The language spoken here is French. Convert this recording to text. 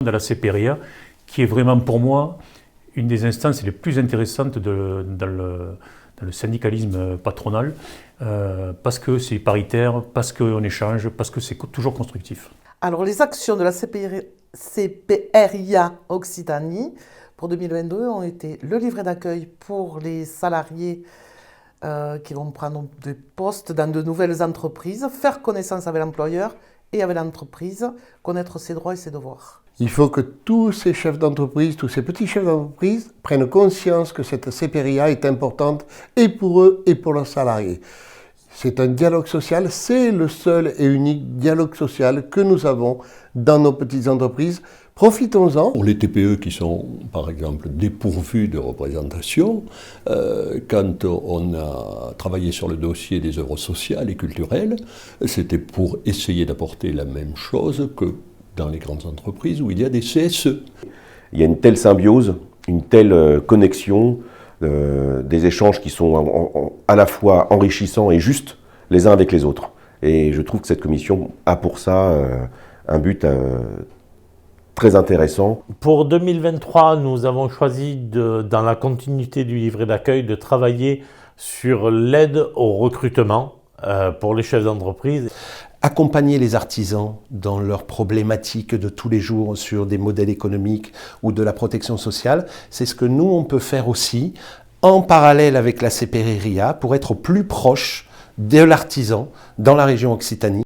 de la CPRIA, qui est vraiment pour moi une des instances les plus intéressantes dans le syndicalisme patronal, parce que c'est paritaire, parce qu'on échange, parce que c'est toujours constructif. Alors les actions de la CPRIA Occitanie pour 2022 ont été le livret d'accueil pour les salariés qui vont prendre des postes dans de nouvelles entreprises, faire connaissance avec l'employeur et avec l'entreprise, connaître ses droits et ses devoirs. Il faut que tous ces chefs d'entreprise, tous ces petits chefs d'entreprise prennent conscience que cette CPRIA est importante et pour eux et pour leurs salariés. C'est un dialogue social, c'est le seul et unique dialogue social que nous avons dans nos petites entreprises. Profitons-en. Pour les TPE qui sont, par exemple, dépourvues de représentation, quand on a travaillé sur le dossier des œuvres sociales et culturelles, c'était pour essayer d'apporter la même chose que dans les grandes entreprises où il y a des CSE. Il y a une telle symbiose, une telle connexion, des échanges qui sont à la fois enrichissants et justes les uns avec les autres. Et je trouve que cette commission a pour ça un but très intéressant. Pour 2023, nous avons choisi, dans la continuité du livret d'accueil, de travailler sur l'aide au recrutement pour les chefs d'entreprise. Accompagner les artisans dans leurs problématiques de tous les jours sur des modèles économiques ou de la protection sociale, c'est ce que nous, on peut faire aussi en parallèle avec la CPRIA pour être au plus proche de l'artisan dans la région Occitanie.